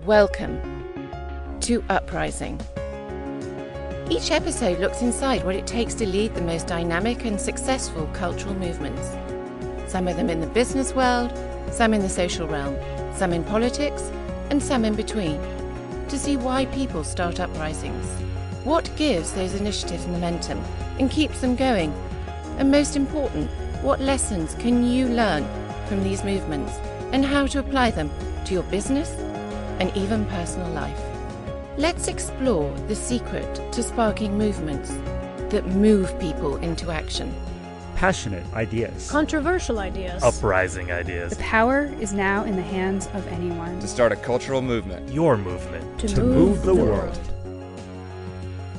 Welcome to Uprising. Each episode looks inside what it takes to lead the most dynamic and successful cultural movements. Some of them in the business world, some in the social realm, some in politics, and some in between, to see why people start uprisings. What gives those initiatives momentum and keeps them going? And most important, what lessons can you learn from these movements and how to apply them to your business and even personal life? Let's explore the secret to sparking movements that move people into action. Passionate ideas. Controversial ideas. Uprising ideas. The power is now in the hands of anyone. To start a cultural movement. Your movement. To move the world.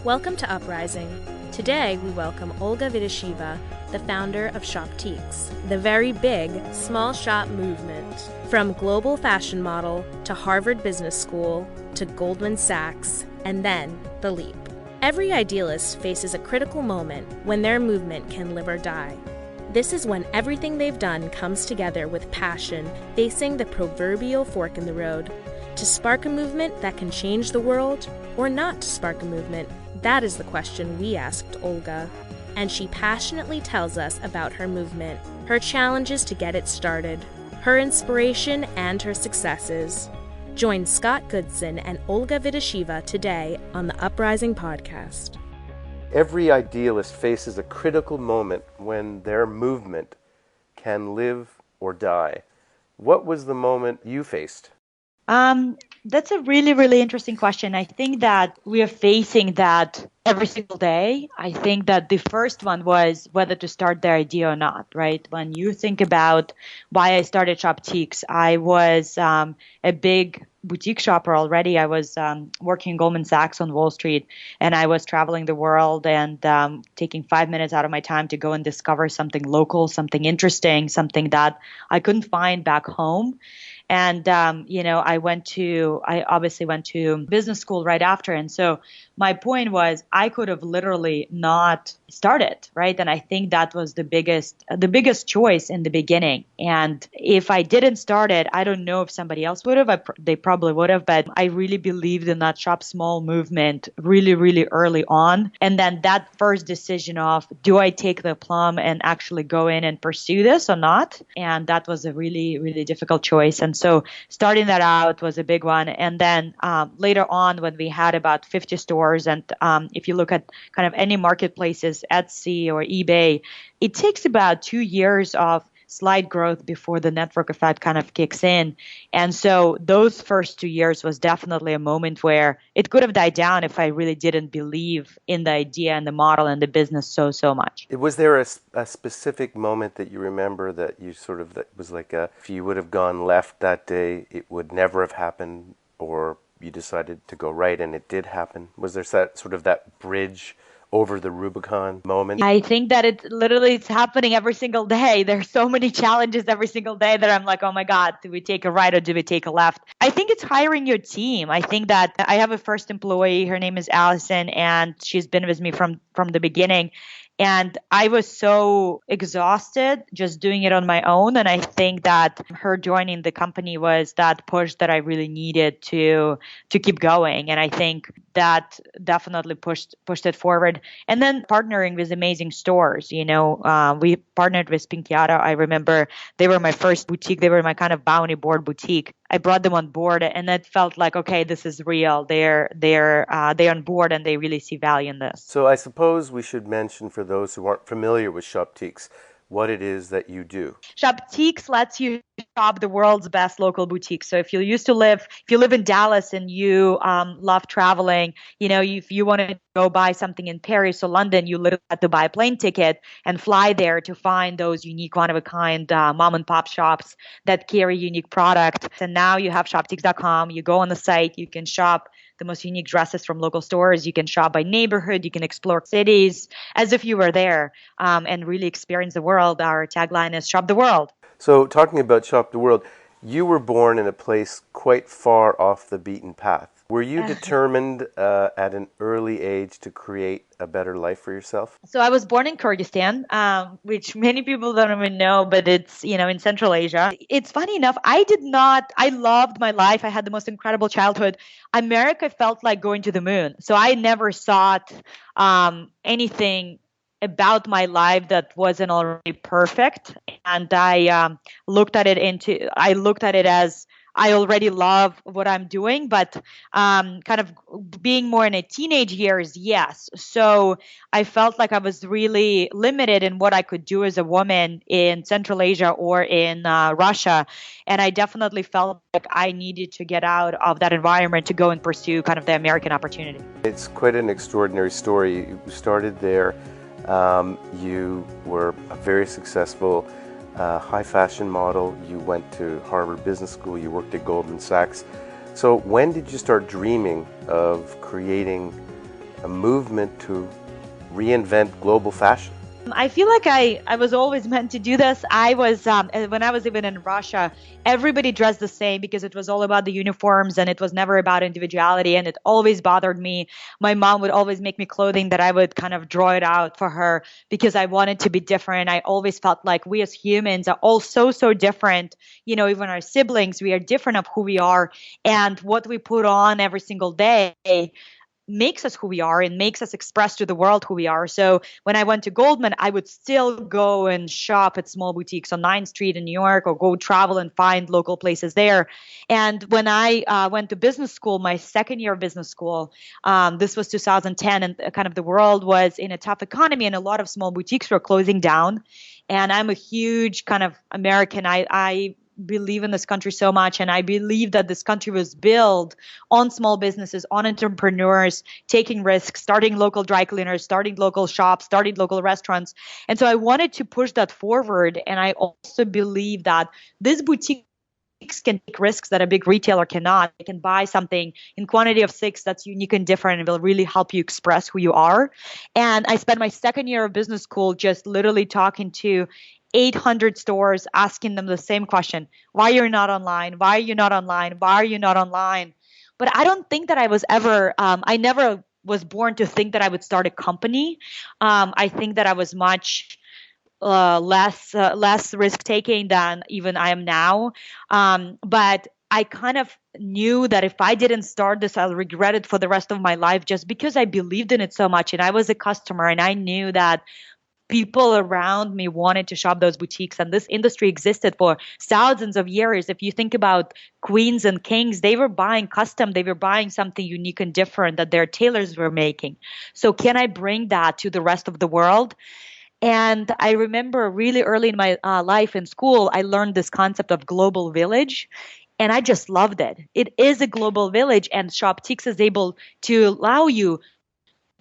Welcome to Uprising. Today we welcome Olga Vidisheva, the founder of Shopteks, the very big small shop movement. From global fashion model to Harvard Business School to Goldman Sachs, and then the leap. Every idealist faces a critical moment when their movement can live or die. This is when everything they've done comes together with passion, facing the proverbial fork in the road. To spark a movement that can change the world, or not to spark a movement, that is the question we asked Olga. And she passionately tells us about her movement, her challenges to get it started, her inspiration and her successes. Join Scott Goodson and Olga Vidisheva today on the Uprising podcast. Every idealist faces a critical moment when their movement can live or die. What was the moment you faced? That's a really, really interesting question. I think that we are facing that every single day. I think that the first one was whether to start the idea or not, right? When you think about why I started Chopsticks, I was a big boutique shopper already. I was working in Goldman Sachs on Wall Street, and I was traveling the world and taking 5 minutes out of my time to go and discover something local, something interesting, something that I couldn't find back home. And, I obviously went to business school right after. And so my point was I could have literally not started, right? And I think that was the biggest choice in the beginning. And if I didn't start it, I don't know if somebody else would have. They probably would have. But I really believed in that shop small movement really, really early on. And then that first decision of, do I take the plum and actually go in and pursue this or not? And that was a really, really difficult choice. And so starting that out was a big one. And then later on, when we had about 50 stores, and if you look at kind of any marketplaces, Etsy or eBay, it takes about 2 years of slight growth before the network effect kind of kicks in. And so those first 2 years was definitely a moment where it could have died down if I really didn't believe in the idea and the model and the business so much. Was there a specific moment that you remember that you that was like if you would have gone left that day, it would never have happened, or you decided to go right and it did happen? Was there that bridge over the Rubicon moment? I think that it's happening every single day. There's so many challenges every single day that I'm like, oh my God, do we take a right or do we take a left? I think it's hiring your team. I think that I have a first employee. Her name is Allison, and she's been with me from the beginning. And I was so exhausted just doing it on my own. And I think that her joining the company was that push that I really needed to keep going. And I think that definitely pushed it forward. And then partnering with amazing stores. We partnered with Pinkiata. I remember they were my first boutique. They were my kind of bounty board boutique. I brought them on board, and it felt like, okay, this is real. They're on board, and they really see value in this. So I suppose we should mention, for those who aren't familiar with Shopteks, what it is that you do. Shopteks lets you shop the world's best local boutiques. So if you live in Dallas and you love traveling, if you want to go buy something in Paris or London, you literally have to buy a plane ticket and fly there to find those unique one-of-a-kind mom and pop shops that carry unique product. And now you have Shopteks.com. You go on the site, you can shop the most unique dresses from local stores. You can shop by neighborhood. You can explore cities as if you were there and really experience the world. Our tagline is Shop the World. So talking about Shop the World, You were born in a place quite far off the beaten path. Were you determined at an early age to create a better life for yourself? So I was born in Kyrgyzstan, which many people don't even know, but it's, in Central Asia. It's funny enough, I loved my life. I had the most incredible childhood. America felt like going to the moon. So I never sought anything about my life that wasn't already perfect. And I looked at it as I already love what I'm doing, but kind of being more in a teenage years, yes. So I felt like I was really limited in what I could do as a woman in Central Asia or in Russia. And I definitely felt like I needed to get out of that environment to go and pursue kind of the American opportunity. It's quite an extraordinary story. You started there. You were a very successful high fashion model. You went to Harvard Business School. You worked at Goldman Sachs. So when did you start dreaming of creating a movement to reinvent global fashion? I feel like I was always meant to do this. When I was even in Russia, everybody dressed the same because it was all about the uniforms and it was never about individuality, and it always bothered me. My mom would always make me clothing that I would kind of draw it out for her because I wanted to be different. I always felt like we as humans are all so different. Even our siblings, we are different of who we are, and what we put on every single day makes us who we are and makes us express to the world who we are. So when I went to Goldman, I would still go and shop at small boutiques on 9th Street in New York, or go travel and find local places there. And when I went to business school, my second year of business school, this was 2010, and kind of the world was in a tough economy and a lot of small boutiques were closing down. And I'm a huge kind of American. I believe in this country so much, and I believe that this country was built on small businesses, on entrepreneurs taking risks, starting local dry cleaners, starting local shops, starting local restaurants. And so I wanted to push that forward, and I also believe that this boutique can take risks that a big retailer cannot. They can buy something in quantity of 6 that's unique and different and will really help you express who you are. And I spent my second year of business school just literally talking to 800 stores, asking them the same question: why you're not online? Why are you not online? Why are you not online? But I don't think that I never was born to think that I would start a company. I think that I was much less risk taking than even I am now. But I kind of knew that if I didn't start this, I'll regret it for the rest of my life, just because I believed in it so much. And I was a customer, and I knew that people around me wanted to shop those boutiques, and this industry existed for thousands of years. If you think about queens and kings, they were buying custom, they were buying something unique and different that their tailors were making. So can I bring that to the rest of the world? And I remember really early in my life in school, I learned this concept of global village. And I just loved it. It is a global village, and Shopteks is able to allow you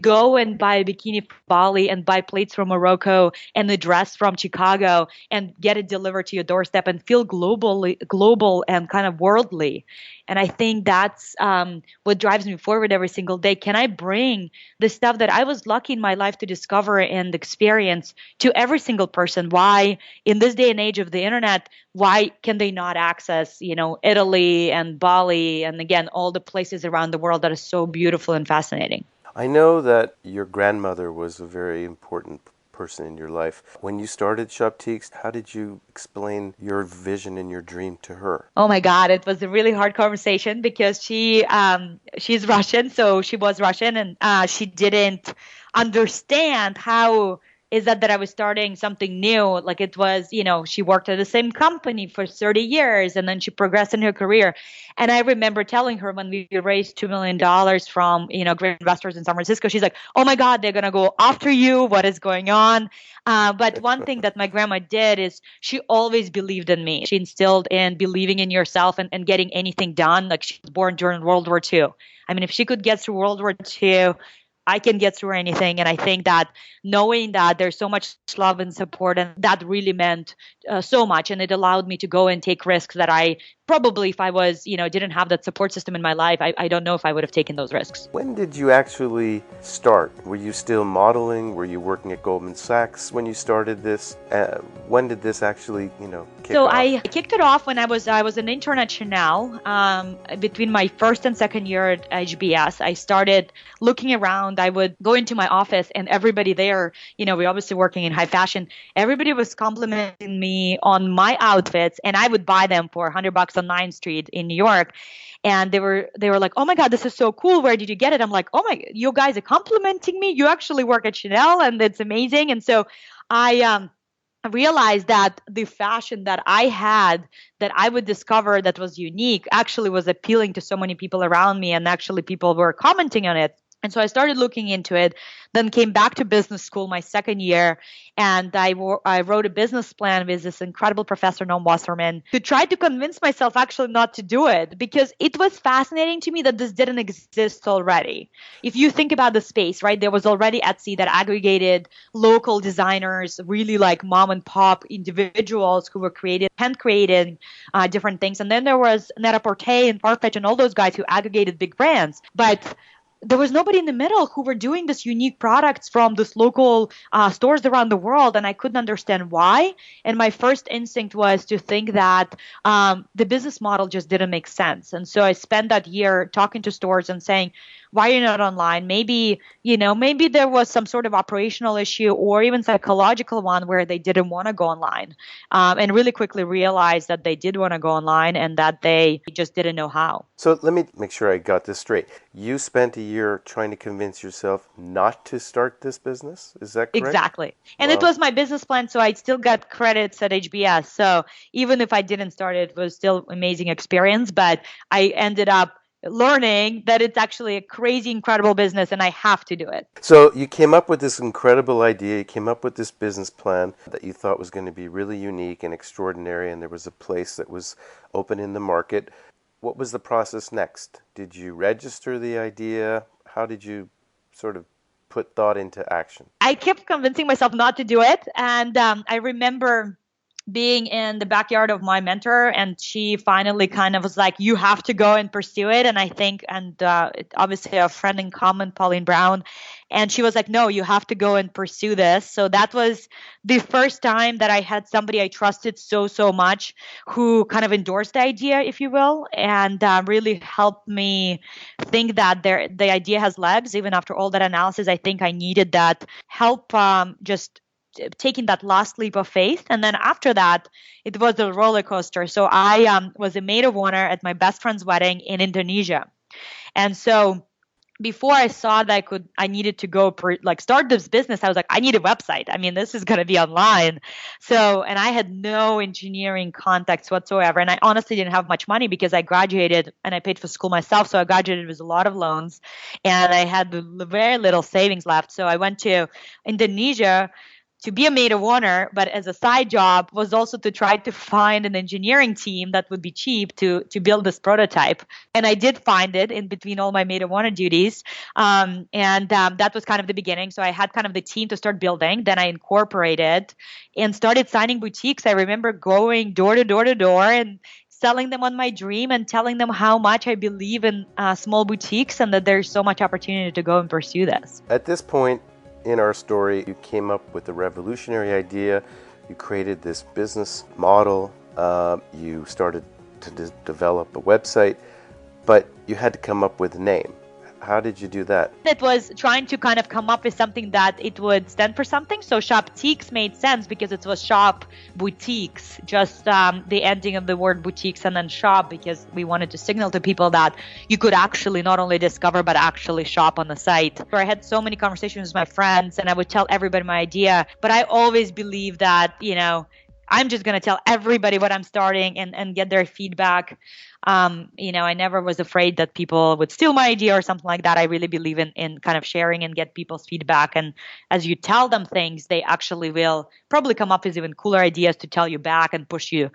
go and buy a bikini from Bali and buy plates from Morocco and a dress from Chicago and get it delivered to your doorstep and feel global and kind of worldly. And I think that's what drives me forward every single day. Can I bring the stuff that I was lucky in my life to discover and experience to every single person? Why, in this day and age of the internet, why can they not access, Italy and Bali and, again, all the places around the world that are so beautiful and fascinating? I know that your grandmother was a very important person in your life. When you started Shopteks, how did you explain your vision and your dream to her? Oh my God, it was a really hard conversation because she's Russian, so she was Russian, and she didn't understand how is that I was starting something new. Like, it was, she worked at the same company for 30 years and then she progressed in her career. And I remember telling her when we raised $2 million from, great investors in San Francisco, she's like, oh my God, they're going to go after you. What is going on? But one thing that my grandma did is she always believed in me. She instilled in believing in yourself and getting anything done. Like, she was born during World War II. I mean, if she could get through World War II, I can get through anything. And I think that knowing that there's so much love and support, and that really meant so much. And it allowed me to go and take risks that I probably if I was, didn't have that support system in my life, I don't know if I would have taken those risks. When did you actually start? Were you still modeling? Were you working at Goldman Sachs when you started this? When did this actually, kick off? I kicked it off when I was an intern at Chanel. Between my first and second year at HBS, I started looking around. I would go into my office and everybody there, we're obviously working in high fashion. Everybody was complimenting me on my outfits, and I would buy them for $100 on 9th Street in New York. And they were like, "Oh my God, this is so cool. Where did you get it?" I'm like, "Oh my, you guys are complimenting me. You actually work at Chanel, and it's amazing." And so I realized that the fashion that I had, that I would discover that was unique, actually was appealing to so many people around me, and actually people were commenting on it. And so I started looking into it, then came back to business school my second year, and I wrote a business plan with this incredible professor, Noam Wasserman, to try to convince myself actually not to do it, because it was fascinating to me that this didn't exist already. If you think about the space, right, there was already Etsy that aggregated local designers, really like mom and pop individuals who were hand-creating different things. And then there was Net-a-Porter and Farfetch and all those guys who aggregated big brands. But there was nobody in the middle who were doing this unique products from this local stores around the world, and I couldn't understand why. And my first instinct was to think that the business model just didn't make sense. And so I spent that year talking to stores and saying, "Why are you not online?" Maybe there was some sort of operational issue or even psychological one where they didn't want to go online, and really quickly realized that they did want to go online and that they just didn't know how. So let me make sure I got this straight. You spent a year trying to convince yourself not to start this business? Is that correct? Exactly. And Wow. It was my business plan, so I still got credits at HBS. So even if I didn't start it, was still amazing experience. But I ended up learning that it's actually a crazy, incredible business, and I have to do it. So you came up with this incredible idea, you came up with this business plan that you thought was going to be really unique and extraordinary, and there was a place that was open in the market. What was the process next? Did you register the idea? How did you sort of put thought into action? I kept convincing myself not to do it, and I remember being in the backyard of my mentor, and she finally kind of was like, "You have to go and pursue it." And I think, obviously a friend in common, Pauline Brown, and she was like, "No, you have to go and pursue this." So that was the first time that I had somebody I trusted so much who kind of endorsed the idea, if you will, and really helped me think that the idea has legs. Even after all that analysis, I think I needed that help, just taking that last leap of faith. And then after that, it was a roller coaster. So I was a maid of honor at my best friend's wedding in Indonesia. And so before I saw that I needed to go start this business, I was like, I need a website. I mean, this is going to be online. So, and I had no engineering contacts whatsoever. And I honestly didn't have much money because I graduated and I paid for school myself. So I graduated with a lot of loans and I had very little savings left. So I went to Indonesia to be a maid of honor, but as a side job was also to try to find an engineering team that would be cheap to build this prototype. And I did find it in between all my maid of honor duties. That was kind of the beginning. So I had kind of the team to start building. Then I incorporated and started signing boutiques. I remember going door to door and selling them on my dream and telling them how much I believe in small boutiques and that there's so much opportunity to go and pursue this. At this point in our story, you came up with a revolutionary idea. You created this business model. You started to develop a website, but you had to come up with a name. How did you do that? It was trying to kind of come up with something that it would stand for something. So Shoptiques made sense because it was shop boutiques, just the ending of the word boutiques and then shop, because we wanted to signal to people that you could actually not only discover, but actually shop on the site. I had so many conversations with my friends and I would tell everybody my idea, but I always believe that, I'm just going to tell everybody what I'm starting and get their feedback. I never was afraid that people would steal my idea or something like that. I really believe in kind of sharing and get people's feedback. And as you tell them things, they actually will probably come up with even cooler ideas to tell you back and push your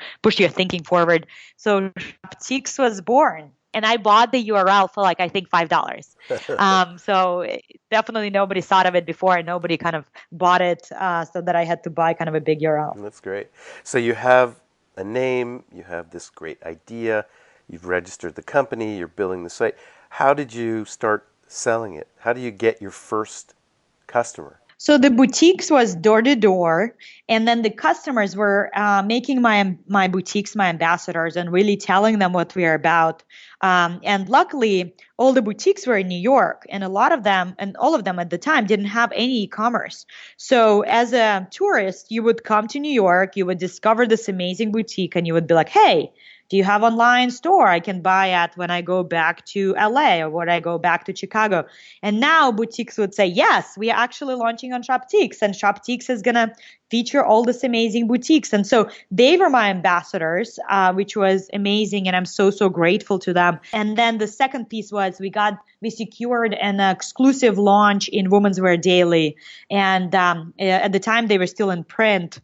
thinking forward. So Shopteks was born. And I bought the URL for I think $5. So definitely nobody thought of it before and nobody kind of bought it, so that I had to buy kind of a big URL. That's great. So you have a name, you have this great idea, you've registered the company, you're building the site. How did you start selling it? How do you get your first customer? So the boutiques was door to door, and then the customers were making my boutiques my ambassadors and really telling them what we are about. And luckily, all the boutiques were in New York, and a lot of them, and all of them at the time, didn't have any e-commerce. So as a tourist, you would come to New York, you would discover this amazing boutique, and you would be like, hey, do you have online store I can buy at when I go back to LA or when I go back to Chicago? And now boutiques would say, yes, we are actually launching on Shopteks, and Shopteks is going to feature all this amazing boutiques. And so they were my ambassadors, which was amazing. And I'm so, so grateful to them. And then the second piece was we secured an exclusive launch in Women's Wear Daily. And at the time they were still in print.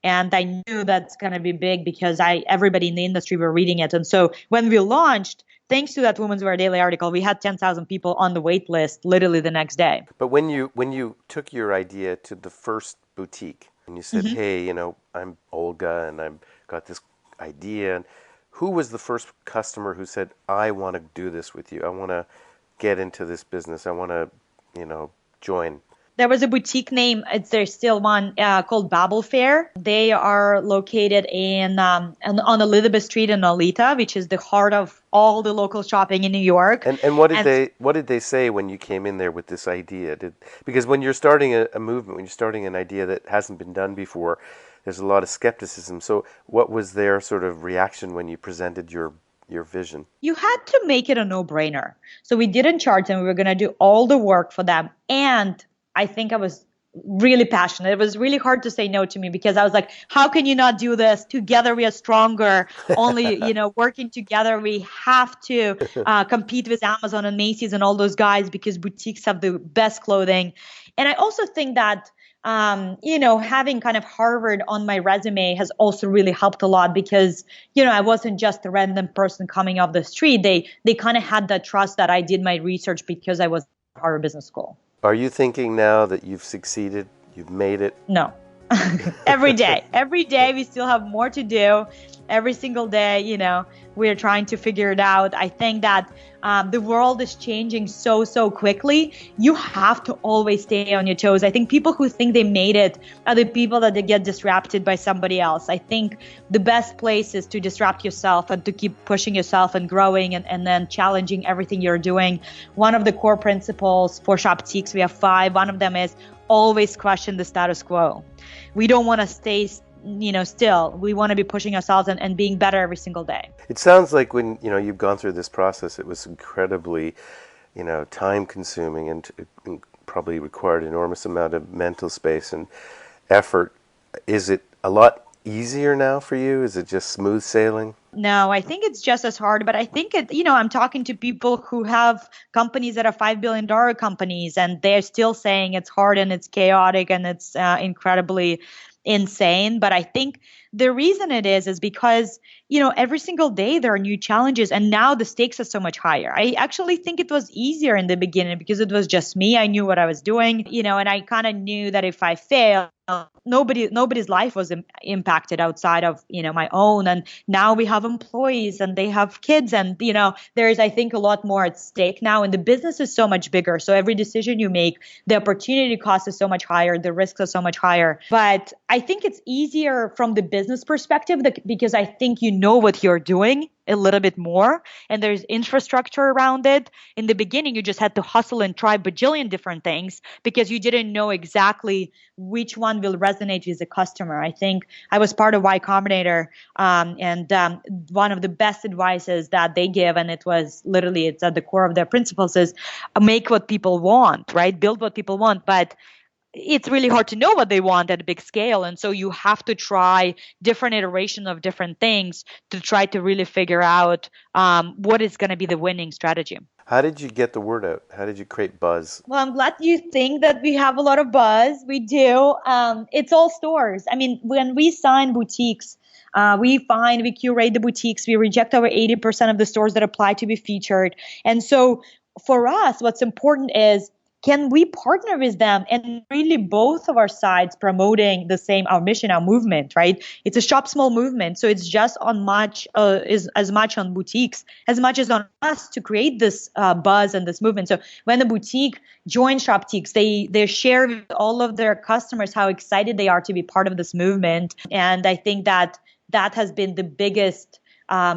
And I knew that's going to be big because everybody in the industry were reading it. And so when we launched, thanks to that Women's Wear Daily article, we had 10,000 people on the wait list literally the next day. But when you took your idea to the first boutique and you said, hey, I'm Olga and I've got this idea, and who was the first customer who said, I want to do this with you. I want to get into this business. I want to, join. There was a boutique name, there's still one called Babel Fair. They are located on Elizabeth Street in Alita, which is the heart of all the local shopping in New York. And what did they say when you came in there with this idea? Because when you're starting a movement, when you're starting an idea that hasn't been done before, there's a lot of skepticism. So what was their sort of reaction when you presented your vision? You had to make it a no-brainer. So we didn't charge them. We were going to do all the work for them. And I think I was really passionate. It was really hard to say no to me because I was like, how can you not do this? Together we are stronger. Only, working together, we have to compete with Amazon and Macy's and all those guys because boutiques have the best clothing. And I also think that, having kind of Harvard on my resume has also really helped a lot because, I wasn't just a random person coming off the street. They kind of had that trust that I did my research because I was at Harvard Business School. Are you thinking now that you've succeeded, you've made it? No. Every day we still have more to do. Every single day, we're trying to figure it out. I think that the world is changing so quickly. You have to always stay on your toes. I think people who think they made it are the people that they get disrupted by somebody else. I think the best place is to disrupt yourself and to keep pushing yourself and growing and then challenging everything you're doing. One of the core principles for Shopteks, we have 5. One of them is always question the status quo. We don't want to stay still. We want to be pushing ourselves and being better every single day. It sounds like when, you've gone through this process, it was incredibly, time consuming and probably required an enormous amount of mental space and effort. Is it a lot easier now for you? Is it just smooth sailing? No, I think it's just as hard, but I think I'm talking to people who have companies that are $5 billion companies and they're still saying it's hard and it's chaotic and it's incredibly insane. But I think the reason it is because, every single day there are new challenges and now the stakes are so much higher. I actually think it was easier in the beginning because it was just me. I knew what I was doing, and I kind of knew that if I fail, nobody's life was impacted outside of, my own. And now we have employees and they have kids and, there is, I think, a lot more at stake now and the business is so much bigger. So every decision you make, the opportunity cost is so much higher. The risks are so much higher. But I think it's easier from the business perspective because I think you know what you're doing a little bit more and there's infrastructure around it. In the beginning, you just had to hustle and try bajillion different things because you didn't know exactly which one will resonate with the customer. I think I was part of Y Combinator and one of the best advices that they give, and it's at the core of their principles, is make what people want, right? Build what people want. But it's really hard to know what they want at a big scale. And so you have to try different iterations of different things to try to really figure out what is going to be the winning strategy. How did you get the word out? How did you create buzz? Well, I'm glad you think that we have a lot of buzz. We do. It's all stores. I mean, when we sign boutiques, we curate the boutiques. We reject over 80% of the stores that apply to be featured. And so for us, what's important is can we partner with them and really both of our sides promoting the same, our mission, our movement, right? It's a shop small movement. So it's just is as much on boutiques as much as on us to create this buzz and this movement. So when a boutique joins Shoptiques, they share with all of their customers how excited they are to be part of this movement. And I think that has been the biggest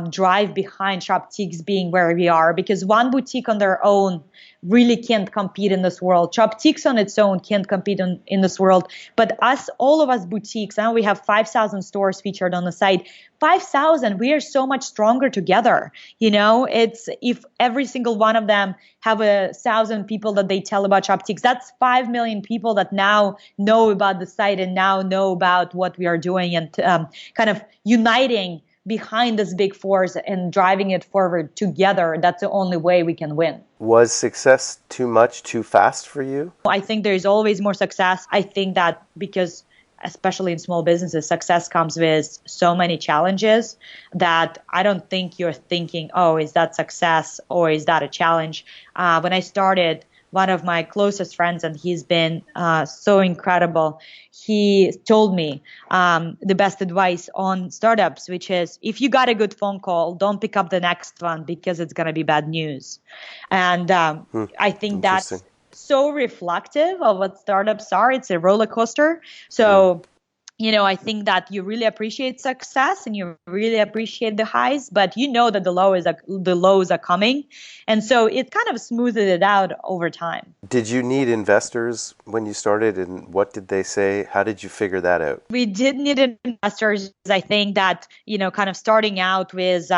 drive behind Shoptiques being where we are, because one boutique on their own really can't compete in this world. Shoptiques on its own can't compete in this world. But all of us boutiques, now we have 5,000 stores featured on the site. 5,000, we are so much stronger together. It's if every single one of them have 1,000 people that they tell about Shoptiques, that's 5 million people that now know about the site and now know about what we are doing, and kind of uniting behind this big force and driving it forward together. That's the only way we can win. Was success too much, too fast for you? I think there's always more success. I think that because especially in small businesses, success comes with so many challenges that I don't think you're thinking, oh, is that success or is that a challenge? When I started, one of my closest friends, and he's been so incredible, he told me the best advice on startups, which is if you got a good phone call, don't pick up the next one because it's going to be bad news. And I think that's so reflective of what startups are. It's a roller coaster. So I think that you really appreciate success and you really appreciate the highs, but that the lows are coming. And so it kind of smoothed it out over time. Did you need investors when you started, and what did they say? How did you figure that out? We did need investors. I think that, kind of starting out with,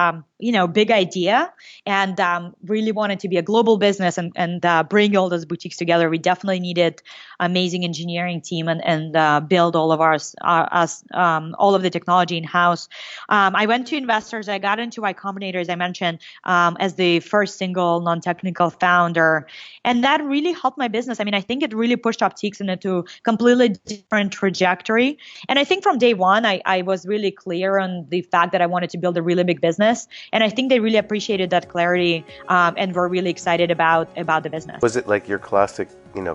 big idea and really wanted to be a global business and bring all those boutiques together. We definitely needed amazing engineering team and build all of all of the technology in-house. I went to investors. I got into Y Combinator, as I mentioned, as the first single non-technical founder. And that really helped my business. I mean, I think it really pushed Shoptiques into a completely different trajectory. And I think from day one, I was really clear on the fact that I wanted to build a really big business. And I think they really appreciated that clarity and were really excited about the business. Was it like your classic,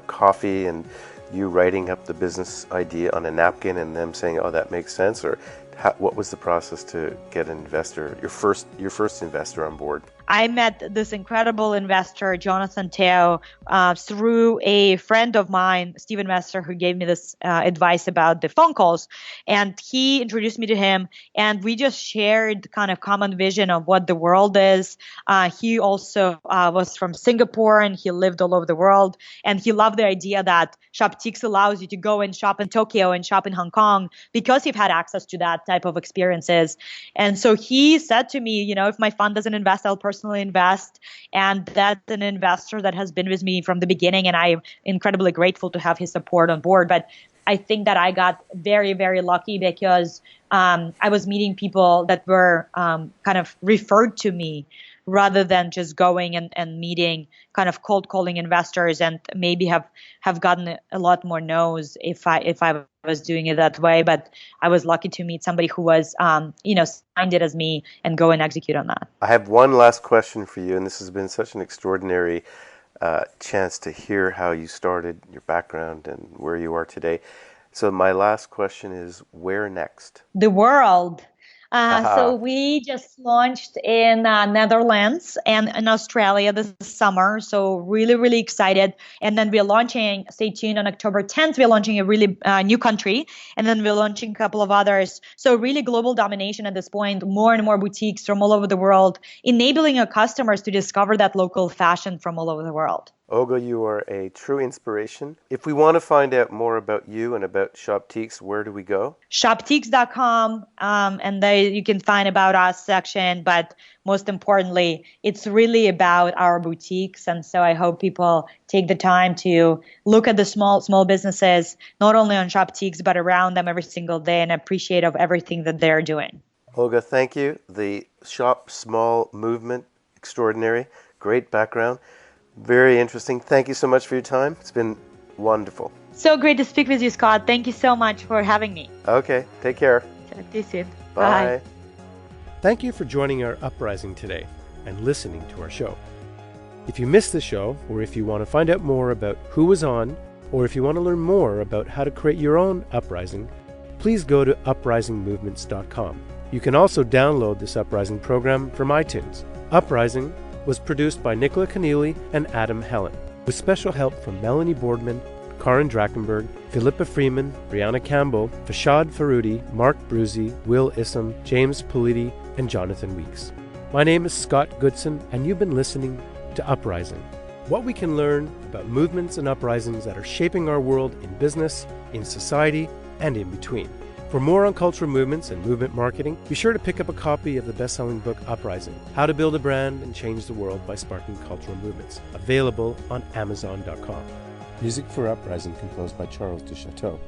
coffee and you writing up the business idea on a napkin and them saying, oh, that makes sense? Or what was the process to get an investor, your first investor on board? I met this incredible investor, Jonathan Teo, through a friend of mine, Stephen Messer, who gave me this advice about the phone calls. And he introduced me to him, and we just shared kind of common vision of what the world is. He also was from Singapore, and he lived all over the world. And he loved the idea that Shoptiques allows you to go and shop in Tokyo and shop in Hong Kong because you've had access to that type of experiences. And so he said to me, if my fund doesn't invest, I'll personally invest. And that's an investor that has been with me from the beginning, and I'm incredibly grateful to have his support on board. But I think that I got very, very lucky because I was meeting people that were kind of referred to me rather than just going and meeting kind of cold calling investors, and maybe have gotten a lot more no's if I was doing it that way. But I was lucky to meet somebody who was, signed it as me and go and execute on that. I have one last question for you, and this has been such an extraordinary chance to hear how you started, your background, and where you are today. So my last question is, where next? The world. So we just launched in Netherlands and in Australia this summer. So really, really excited. And then we're launching, stay tuned, on October 10th, we're launching a really new country. And then we're launching a couple of others. So really global domination at this point, more and more boutiques from all over the world, enabling our customers to discover that local fashion from all over the world. Olga, you are a true inspiration. If we want to find out more about you and about Shoptiques, where do we go? Shoptiques.com, and there you can find about us section. But most importantly, it's really about our boutiques. And so I hope people take the time to look at the small businesses, not only on Shoptiques, but around them every single day, and appreciate of everything that they're doing. Olga, thank you. The Shop Small movement, extraordinary, great background. Very interesting. Thank you so much for your time. It's been wonderful. So great to speak with you, Scott. Thank you so much for having me. Okay. Take care. Talk to you soon. Bye. Thank you for joining our Uprising today and listening to our show. If you missed the show, or if you want to find out more about who was on, or if you want to learn more about how to create your own Uprising, please go to uprisingmovements.com. You can also download this Uprising program from iTunes. Uprising was produced by Nicola Keneally and Adam Helen, with special help from Melanie Boardman, Karin Drachenberg, Philippa Freeman, Brianna Campbell, Fashad Faroudi, Mark Bruzy, Will Issam, James Politi, and Jonathan Weeks. My name is Scott Goodson, and you've been listening to Uprising. What we can learn about movements and uprisings that are shaping our world in business, in society, and in between. For more on cultural movements and movement marketing, be sure to pick up a copy of the best-selling book Uprising, How to Build a Brand and Change the World by Sparking Cultural Movements, available on Amazon.com. Music for Uprising composed by Charles Duchateau.